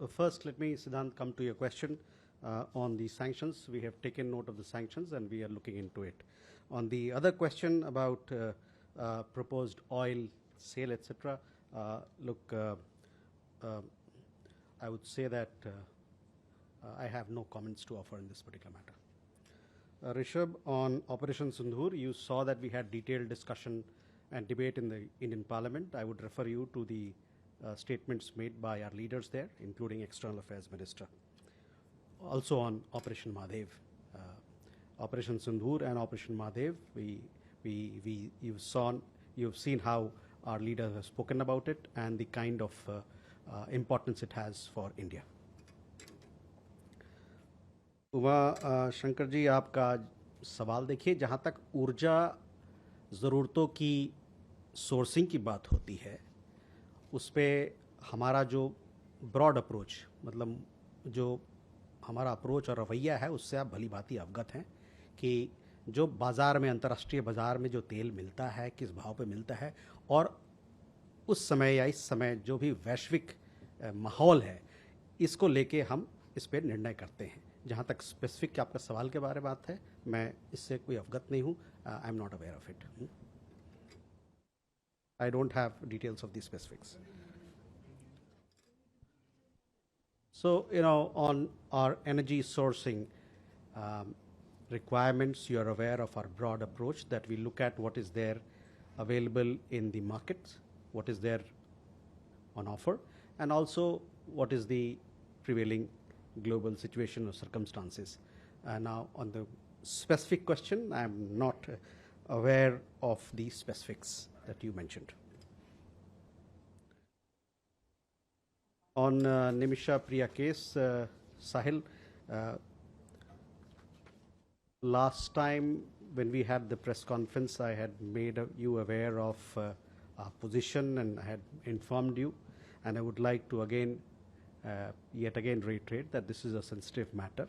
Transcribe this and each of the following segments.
first, let me, Siddhant, come to your question on the sanctions. We have taken note of the sanctions and we are looking into it. On the other question about proposed oil sale, etc., look, I would say that I have no comments to offer in this particular matter. Rishabh, on Operation Sindhur, you saw that we had detailed discussion and debate in the Indian Parliament. I would refer you to the statements made by our leaders there, including External Affairs Minister. Also on Operation Madhev, Operation Sindhur and Operation Madhev, you've seen how our leaders have spoken about it and the kind of importance it has for India. Uma Shankar ji, आपका सवाल देखिए, जहाँ तक ऊर्जा ज़रूरतों की sourcing की बात होती है, उस पर हमारा जो ब्रॉड अप्रोच, मतलब जो हमारा अप्रोच और रवैया है, उससे आप भली भांति अवगत हैं कि जो बाज़ार में, अंतर्राष्ट्रीय बाज़ार में जो तेल मिलता है, किस भाव पे मिलता है, और उस समय या इस समय जो भी वैश्विक माहौल है, इसको लेके हम इस पर निर्णय करते हैं. जहाँ तक स्पेसिफिक आपका सवाल के बारे में बात है, मैं इससे कोई अवगत नहीं हूँ. I am not aware of it. I don't have details of the specifics. So, on our energy sourcing requirements, you are aware of our broad approach that we look at what is there available in the markets, what is there on offer, and also what is the prevailing global situation or circumstances. Now, on the specific question, I am not aware of the specifics that you mentioned. On Nimisha Priya Case, Sahil, last time when we had the press conference, I had made you aware of our position and I had informed you, and I would like to yet again reiterate that this is a sensitive matter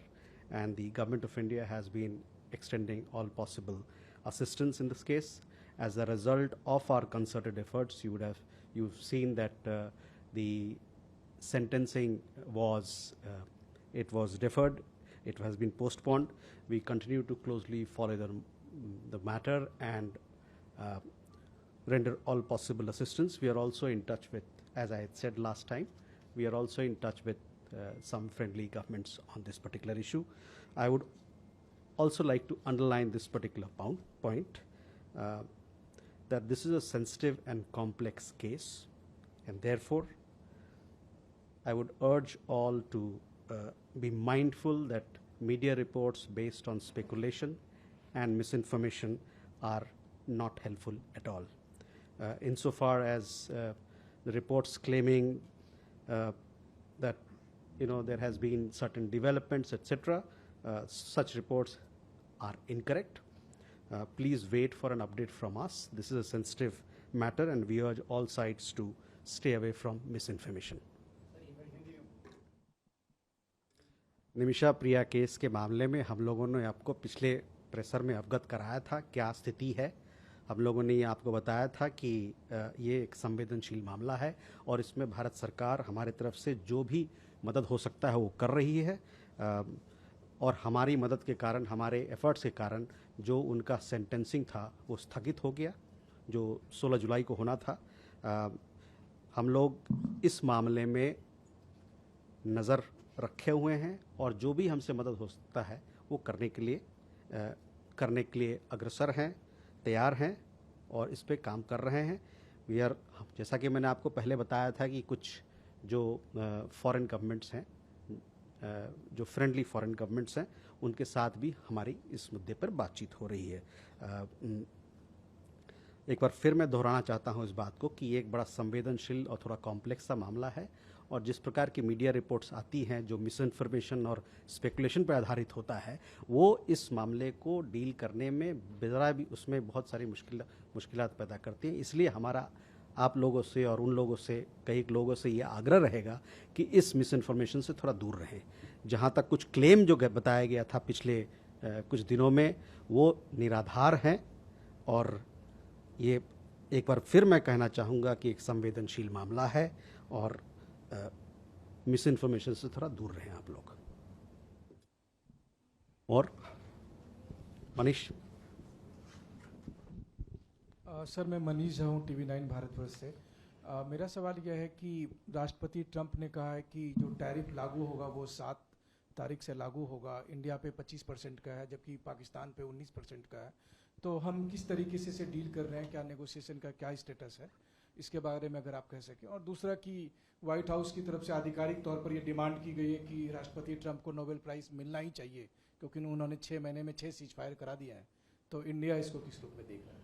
and the Government of India has been extending all possible assistance in this case. As a result of our concerted efforts, you've seen that the sentencing was deferred. It has been postponed. We continue to closely follow the matter and render all possible assistance. We are also in touch with, as I had said last time, we are also in touch with some friendly governments on this particular issue. I would also like to underline this particular point. That this is a sensitive and complex case, and therefore I would urge all to be mindful that media reports based on speculation and misinformation are not helpful at all. Insofar as the reports claiming that there has been certain developments, etc., such reports are incorrect. Please wait for an update from us. This is a sensitive matter and we urge all sides to stay away from misinformation. Nimisha Priya case के मामले में हम लोगों ने आपको पिछले pressure में अवगत कराया था क्या स्थिति है. हम लोगों ने ये आपको बताया था कि ये एक संवेदनशील मामला है और इसमें भारत सरकार हमारे तरफ से जो भी मदद हो सकता है वो कर रही है, और हमारी मदद के कारण, हमारे एफर्ट्स के कारण जो उनका सेंटेंसिंग था वो स्थगित हो गया, जो 16 जुलाई को होना था. हम लोग इस मामले में नज़र रखे हुए हैं और जो भी हमसे मदद हो सकता है वो करने के लिए अग्रसर हैं, तैयार हैं और इस पे काम कर रहे हैं. जैसा कि मैंने आपको पहले बताया था कि कुछ जो फॉरेन गवर्नमेंट्स हैं, जो फ्रेंडली फॉरेन गवर्नमेंट्स हैं, उनके साथ भी हमारी इस मुद्दे पर बातचीत हो रही है. एक बार फिर मैं दोहराना चाहता हूं इस बात को कि ये एक बड़ा संवेदनशील और थोड़ा कॉम्प्लेक्स सा मामला है और जिस प्रकार की मीडिया रिपोर्ट्स आती हैं जो मिस इन्फॉर्मेशन और स्पेकुलेशन पर आधारित होता है, वो इस मामले को डील करने में ज़रा भी उसमें बहुत सारी मुश्किलात पैदा करती हैं. इसलिए हमारा आप लोगों से और उन लोगों से, कई लोगों से ये आग्रह रहेगा कि इस मिस इन्फॉर्मेशन से थोड़ा दूर रहें. जहाँ तक कुछ क्लेम जो बताया गया था पिछले कुछ दिनों में, वो निराधार हैं और ये एक बार फिर मैं कहना चाहूँगा कि एक संवेदनशील मामला है और मिस इन्फॉर्मेशन से थोड़ा दूर रहें आप लोग। और मनीष। सर मैं मनीष हूँ TV9 भारतवर्ष से। मेरा सवाल यह है कि राष्ट्रपति ट्रंप ने कहा है कि जो टैरिफ लागू होगा वो 7 तारीख से लागू होगा। इंडिया पे 25% का है जबकि पाकिस्तान पे 19% का है। तो हम किस तरीके से डील कर रहे हैं, क्या नेगोशिएशन का क्या स्टेटस है, इसके बारे में अगर आप कह सकें। और दूसरा कि व्हाइट हाउस की तरफ से आधिकारिक तौर पर ये डिमांड की गई है कि राष्ट्रपति ट्रंप को नोबेल प्राइज़ मिलना ही चाहिए क्योंकि उन्होंने 6 महीने में 6 सीज फायर करा दिया है। तो इंडिया इसको किस रूप में देख रहा है?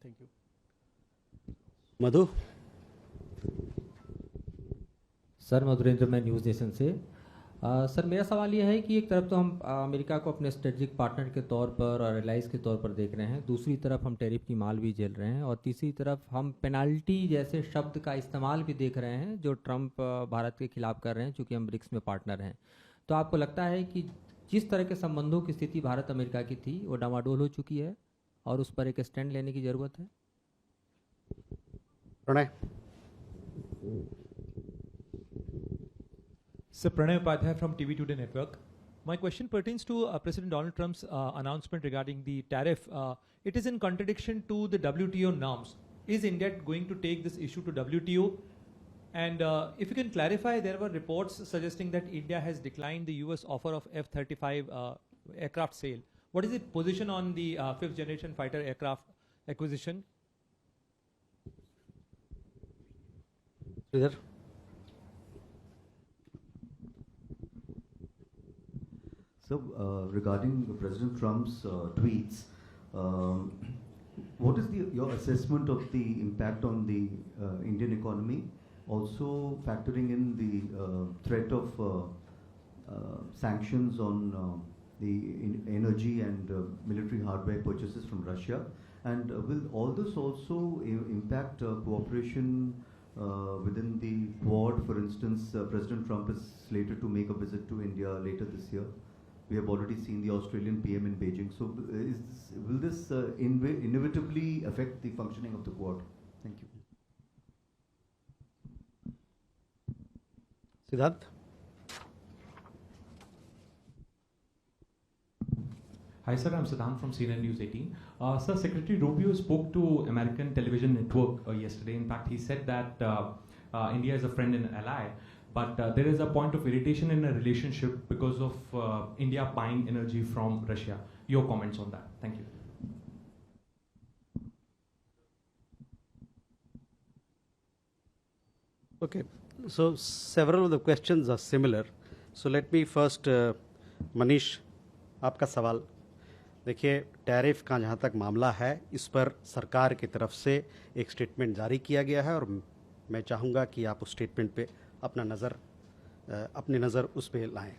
Thank you. Madhu. Sir Madhurendra, मैं न्यूज़ नेशन से। सर मेरा सवाल यह है कि एक तरफ तो हम अमेरिका को अपने स्ट्रेटजिक पार्टनर के तौर पर और एलाइज के तौर पर देख रहे हैं, दूसरी तरफ हम टैरिफ की माल भी झेल रहे हैं, और तीसरी तरफ हम पेनाल्टी जैसे शब्द का इस्तेमाल भी देख रहे हैं जो ट्रंप भारत के खिलाफ कर रहे हैं, चूँकि हम ब्रिक्स में पार्टनर हैं। तो आपको लगता है कि जिस तरह के संबंधों की स्थिति भारत अमेरिका की थी वो डामाडोल हो चुकी है और उस पर एक स्टैंड लेने की ज़रूरत है? Pranay. Sir, Pranay Upadhyay from TV Today Network. My question pertains to President Donald Trump's announcement regarding the tariff. It is in contradiction to the WTO norms. Is India going to take this issue to WTO? And if you can clarify, there were reports suggesting that India has declined the US offer of F-35 aircraft sale. What is the position on the 5th generation fighter aircraft acquisition? Sridhar. So, regarding President Trump's tweets, what is your assessment of the impact on the Indian economy? Also factoring in the threat of sanctions on the energy and military hardware purchases from Russia, and will all this also impact cooperation within the Quad? For instance, President Trump is slated to make a visit to India later this year. We have already seen the Australian PM in Beijing. So, will this inevitably affect the functioning of the Quad? Thank you. Siddharth. Hi sir, I'm Siddhant from CNN News 18. Sir, Secretary Rubio spoke to American television network yesterday. In fact, he said that India is a friend and ally, but there is a point of irritation in a relationship because of India buying energy from Russia. Your comments on that? Thank you. Okay, so several of the questions are similar. So let me first, Manish, आपका सवाल देखिए, tariff का जहाँ तक मामला है इस पर सरकार की तरफ से एक स्टेटमेंट जारी किया गया है और मैं चाहूँगा कि आप उस स्टेटमेंट पे अपनी नज़र उस पे लाएं।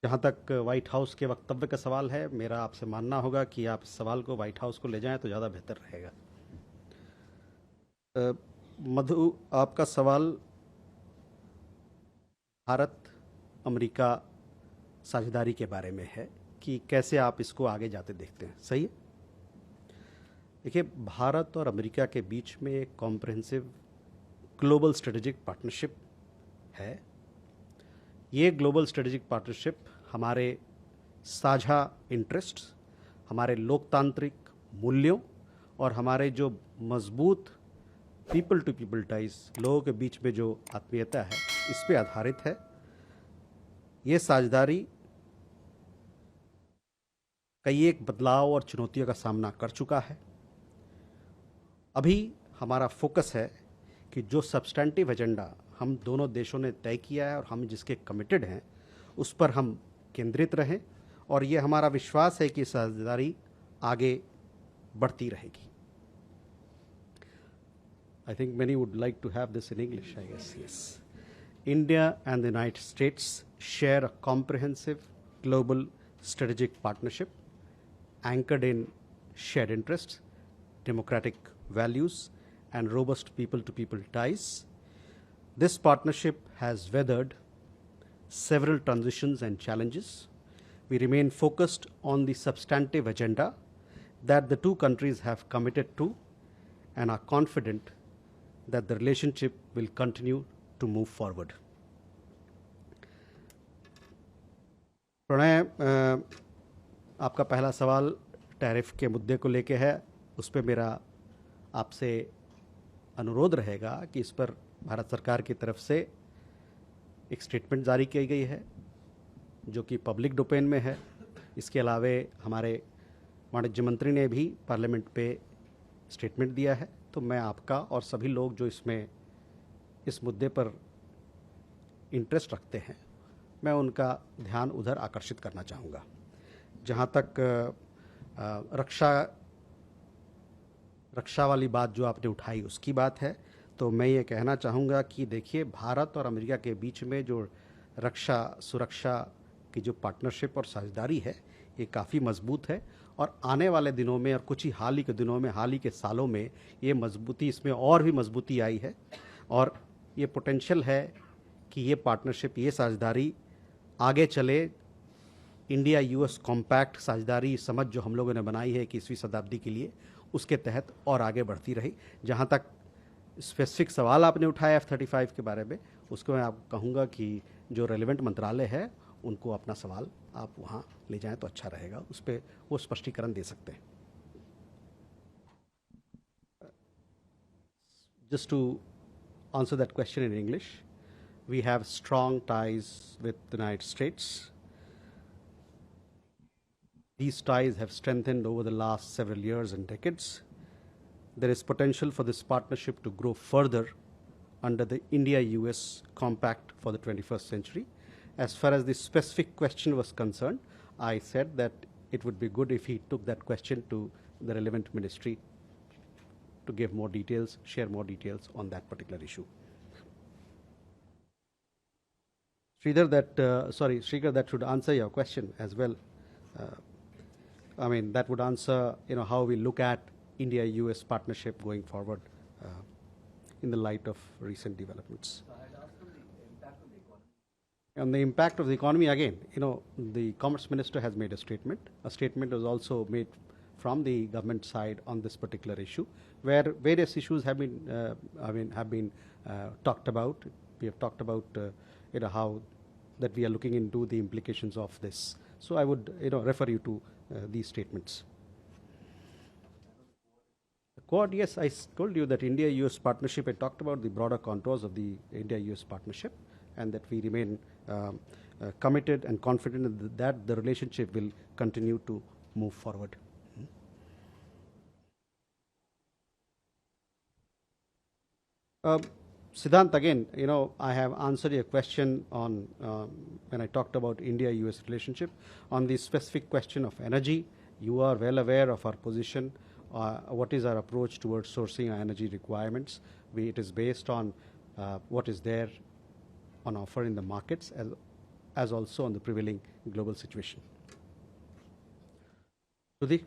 जहाँ तक वाइट हाउस के वक्तव्य का सवाल है, मेरा आपसे मानना होगा कि आप इस सवाल को वाइट हाउस को ले जाएं तो ज़्यादा बेहतर रहेगा। मधु, आपका सवाल भारत अमेरिका साझेदारी के बारे में है कि कैसे आप इसको आगे जाते देखते हैं, सही है? देखिए, भारत और अमेरिका के बीच में एक कॉम्प्रिहेंसिव ग्लोबल स्ट्रेटेजिक पार्टनरशिप है। ये ग्लोबल स्ट्रेटेजिक पार्टनरशिप हमारे साझा इंटरेस्ट्स, हमारे लोकतांत्रिक मूल्यों और हमारे जो मजबूत पीपल टू पीपल टाइज, लोगों के बीच में जो आत्मीयता है, इस पे आधारित है। ये साझेदारी कई एक बदलाव और चुनौतियों का सामना कर चुका है। अभी हमारा फोकस है कि जो सब्सटेंटिव एजेंडा हम दोनों देशों ने तय किया है और हम जिसके कमिटेड हैं उस पर हम केंद्रित रहें, और ये हमारा विश्वास है कि साझेदारी आगे बढ़ती रहेगी। I think many would like to have this in English, I guess. Yes. India and the United States share a comprehensive global strategic partnership anchored in shared interests, democratic values, and robust people-to-people ties. This partnership has weathered several transitions and challenges. We remain focused on the substantive agenda that the two countries have committed to and are confident that the relationship will continue to move forward. Pranay, आपका पहला सवाल tariff के मुद्दे को लेके है. उस पर मेरा आपसे अनुरोध रहेगा कि इस पर भारत सरकार की तरफ से एक स्टेटमेंट जारी की गई है जो कि पब्लिक डोमेन में है. इसके अलावे हमारे वाणिज्य मंत्री ने भी पार्लियामेंट पे स्टेटमेंट दिया है. तो मैं आपका और सभी लोग जो इस मुद्दे पर इंटरेस्ट रखते हैं, मैं उनका ध्यान उधर आकर्षित करना चाहूँगा. जहाँ तक रक्षा वाली बात जो आपने उठाई उसकी बात है, तो मैं ये कहना चाहूँगा कि देखिए, भारत और अमेरिका के बीच में जो रक्षा सुरक्षा की जो पार्टनरशिप और साझेदारी है, ये काफ़ी मजबूत है. और आने वाले दिनों में और कुछ ही हाल ही के दिनों में, हाल ही के सालों में ये मजबूती, इसमें और भी मजबूती आई है. और ये पोटेंशियल है कि ये पार्टनरशिप, ये साझेदारी आगे चले. इंडिया यूएस कॉम्पैक्ट साझेदारी समझ जो हम लोगों ने बनाई है 21वीं शताब्दी के लिए, उसके तहत और आगे बढ़ती रही. जहाँ तक स्पेसिफिक सवाल आपने उठाया F-35 के बारे में, उसको मैं आपको कहूँगा कि जो रेलिवेंट मंत्रालय है उनको अपना सवाल आप वहाँ ले जाएं तो अच्छा रहेगा. उस पर वो स्पष्टीकरण दे सकते हैं. Just to answer that question in English, we have strong ties with the United States. These ties have strengthened over the last several years and decades. There is potential for this partnership to grow further under the India-US Compact for the 21st century. As far as the specific question was concerned, I said that it would be good if he took that question to the relevant ministry to give more details, share more details on that particular issue. Sridhar, that should answer your question as well. I mean, that would answer, how we look at India-US partnership going forward in the light of recent developments. On the impact of the economy, again, the Commerce Minister has made a statement. A statement was also made from the government side on this particular issue, where various issues have been talked about. We have talked about, how that we are looking into the implications of this. So I would, refer you to these statements. The Quad, yes, I told you that India-US partnership, I talked about the broader contours of the India-US partnership, and that we remain committed and confident that the relationship will continue to move forward. Siddhant, again, I have answered your question on when I talked about India-US relationship. On the specific question of energy, you are well aware of our position. What is our approach towards sourcing our energy requirements? It is based on what is there on offer in the markets, as also on the prevailing global situation. Shruti?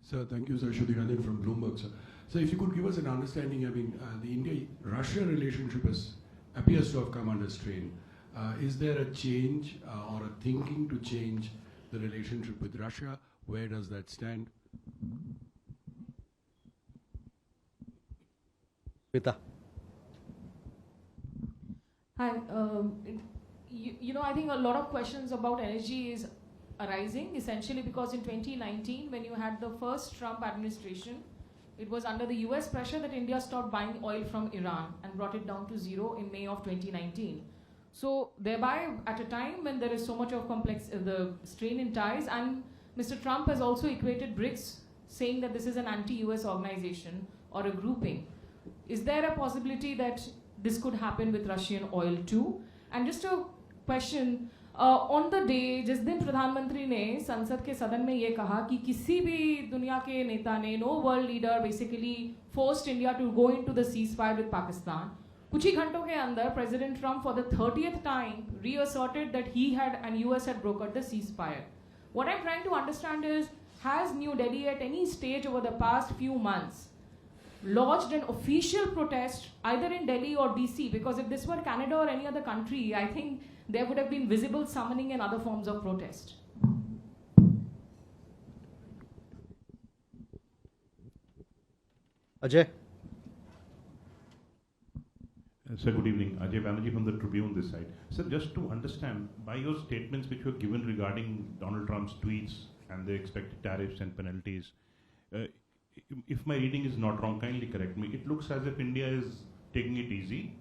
Sir, thank you, sir. Shruti Ranjan from Bloomberg, sir. So if you could give us an understanding, the India-Russia relationship appears to have come under strain. Is there a change or a thinking to change the relationship with Russia? Where does that stand? Vita. Hi. I think a lot of questions about energy is arising, essentially because in 2019, when you had the first Trump administration, it was under the US pressure that India stopped buying oil from Iran and brought it down to zero in May of 2019. So thereby, at a time when there is so much of the strain in ties, and Mr. Trump has also equated BRICS, saying that this is an anti-US organization or a grouping. Is there a possibility that this could happen with Russian oil too? And just a question, on the day जिस दिन प्रधानमंत्री ने संसद के सदन में ये कहा कि किसी भी दुनिया के नेता ने, no world leader basically forced India to go into the ceasefire with Pakistan, कुछ ही घंटों के अंदर President Trump for the 30th time reasserted that he had and US had brokered the ceasefire. What I'm trying to understand is, has New Delhi at any stage over the past few months lodged an official protest either in Delhi or DC? Because if this were Canada or any other country, I think there would have been visible summoning and other forms of protest. Ajay? Sir, good evening. Ajay Banerjee from the Tribune this side. Sir, just to understand, by your statements which were given regarding Donald Trump's tweets and the expected tariffs and penalties, if my reading is not wrong, kindly correct me. It looks as if India is taking it easy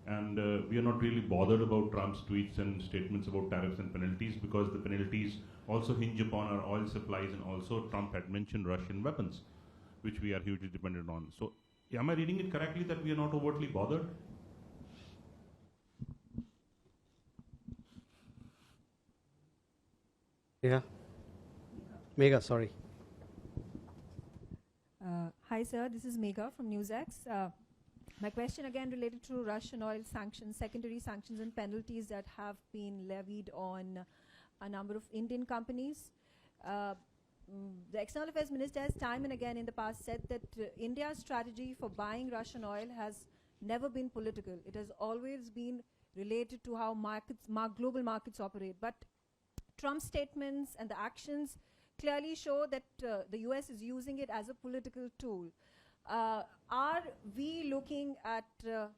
and we are not really bothered about Trump's tweets and statements about tariffs and penalties because the penalties also hinge upon our oil supplies, and also Trump had mentioned Russian weapons, which we are hugely dependent on. So, am I reading it correctly that we are not overtly bothered? Yeah. Megha, sorry. Hi, sir. This is Megha from NewsX. My question again related to Russian oil sanctions, secondary sanctions and penalties that have been levied on a number of Indian companies. The External Affairs Minister has time and again in the past said that India's strategy for buying Russian oil has never been political. It has always been related to how global markets operate. But Trump's statements and the actions clearly show that the US is using it as a political tool. Are we looking at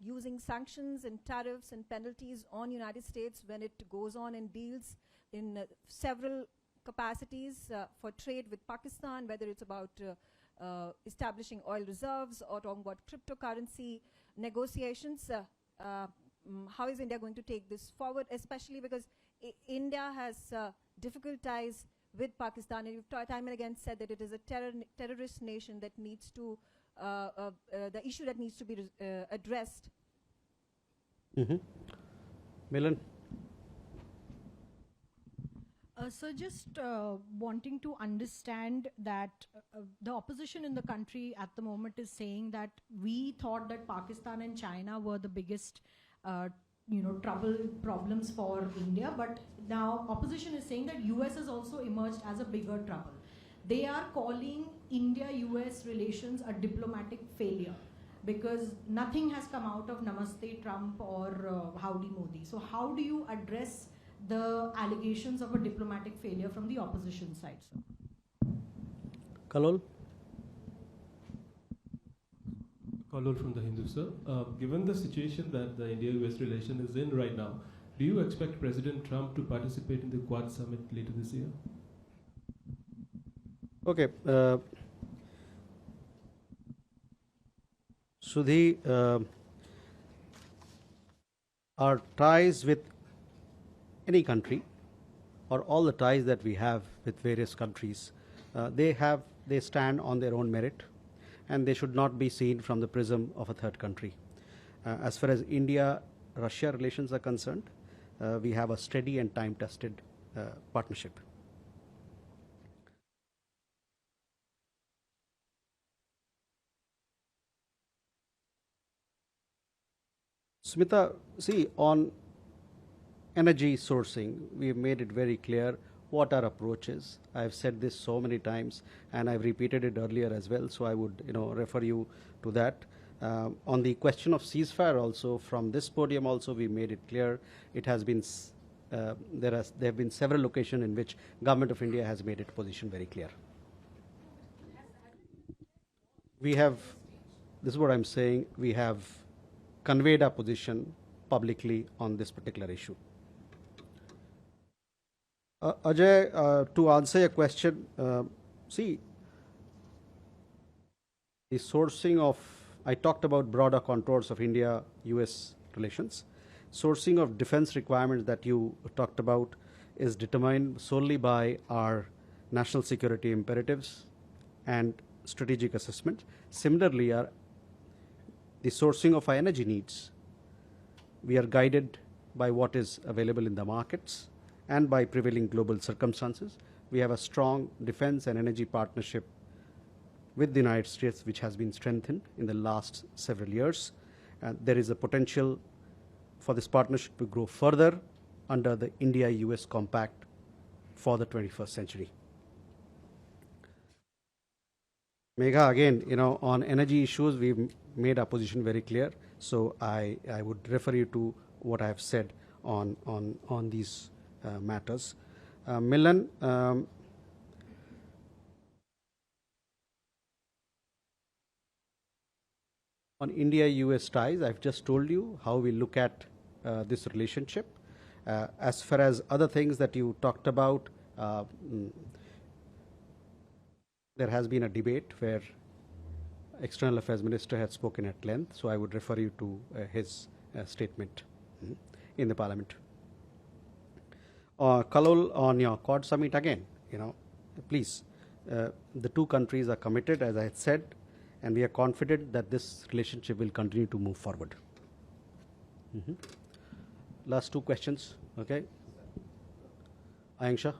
using sanctions and tariffs and penalties on United States when it goes on and deals in several capacities for trade with Pakistan, whether it's about establishing oil reserves or talking about cryptocurrency negotiations? How is India going to take this forward, especially because India has difficult ties with Pakistan, and you've time and again said that it is a terrorist nation that needs to, the issue that needs to be addressed. Milan? So just wanting to understand that the opposition in the country at the moment is saying that we thought that Pakistan and China were the biggest problems for India, but now opposition is saying that US has also emerged as a bigger trouble. They are calling India-US relations a diplomatic failure because nothing has come out of Namaste Trump or Howdy Modi. So how do you address the allegations of a diplomatic failure from the opposition side, sir? Kalol? Kalol from the Hindu, sir. Given the situation that the India-US relation is in right now, do you expect President Trump to participate in the Quad Summit later this year? Okay. Sudhi, our ties with any country, or all the ties that we have with various countries, they stand on their own merit, and they should not be seen from the prism of a third country. As far as India-Russia relations are concerned, we have a steady and time-tested partnership. Smita, see, on energy sourcing, we've made it very clear what our approach is. I've said this so many times, and I've repeated it earlier as well, so I would refer you to that. On the question of ceasefire also, from this podium also, we made it clear. It has been, there have been several occasions in which Government of India has made its position very clear. We have, this is what I'm saying, we have conveyed our position publicly on this particular issue. Ajay, to answer your question, see, the sourcing of, I talked about broader contours of India-US relations. Sourcing of defense requirements that you talked about is determined solely by our national security imperatives and strategic assessment. Similarly, the sourcing of our energy needs, we are guided by what is available in the markets and by prevailing global circumstances. We have a strong defense and energy partnership with the United States, which has been strengthened in the last several years. And there is a potential for this partnership to grow further under the India-US Compact for the 21st century. Megha, again, on energy issues, we've made our position very clear. So I would refer you to what I have said on these matters. Milan, On India-US ties, I've just told you how we look at this relationship. As far as other things that you talked about, there has been a debate where External Affairs Minister had spoken at length, so I would refer you to his statement in the Parliament. Kalol, on your Quad Summit again, please, the two countries are committed, as I had said, and we are confident that this relationship will continue to move forward. Last two questions, okay? Ayanksha.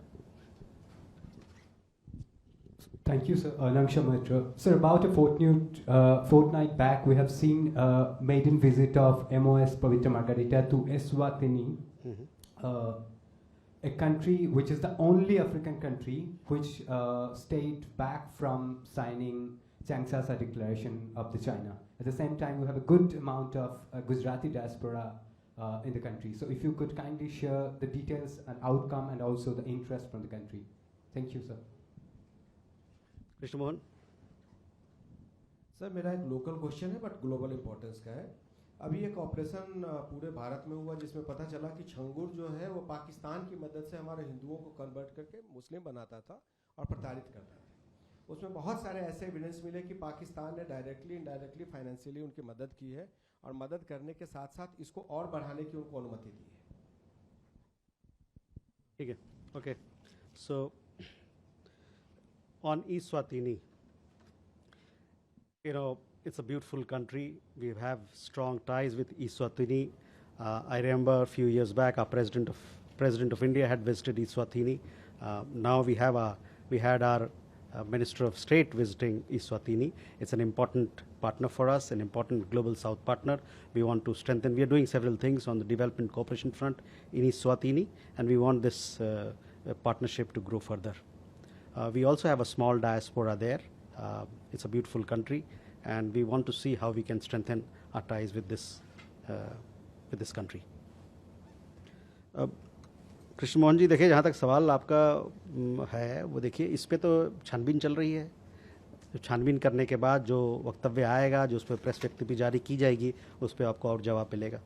Thank you, sir. Nangsha Mitra. Sir, about a fortnight back, we have seen a maiden visit of MOS Pavitra Margarita to Eswatini, a country which is the only African country which stayed back from signing Sanctions declaration of the China. At the same time, we have a good amount of Gujarati diaspora in the country. So if you could kindly share the details and outcome and also the interest from the country. Thank you, sir. Mr. Mohan. Sir मेरा एक local question है but global importance का है. अभी एक operation पूरे भारत में हुआ जिसमें पता चला कि छंगूर जो है वो पाकिस्तान की मदद से हमारे हिंदुओं को कन्वर्ट करके मुस्लिम बनाता था और प्रताड़ित करता था. उसमें बहुत सारे ऐसे एविडेंस मिले कि पाकिस्तान ने डायरेक्टली इनडायरेक्टली फाइनेंशियली उनकी मदद की है और मदद करने के साथ साथ इसको और बढ़ाने की उनको अनुमति दी है. ठीक है, okay. So on Eswatini, it's a beautiful country. We have strong ties with Eswatini. I remember a few years back, our President of India had visited Eswatini. Now we had our Minister of State visiting Eswatini. It's an important partner for us, an important global South partner. We want to strengthen. We are doing several things on the development cooperation front in Eswatini, and we want this partnership to grow further. We also have a small diaspora there. It's a beautiful country, and we want to see how we can strengthen our ties with this country. Krishna Mohan ji, देखिए, जहाँ तक सवाल आपका है वो देखिए, इस पे तो छानबीन चल रही है. जो छानबीन करने के बाद जो वक्तव्य आएगा, जो उस पर प्रेस व्यक्ति भी जारी की जाएगी, उस पर आपको और जवाब मिलेगा.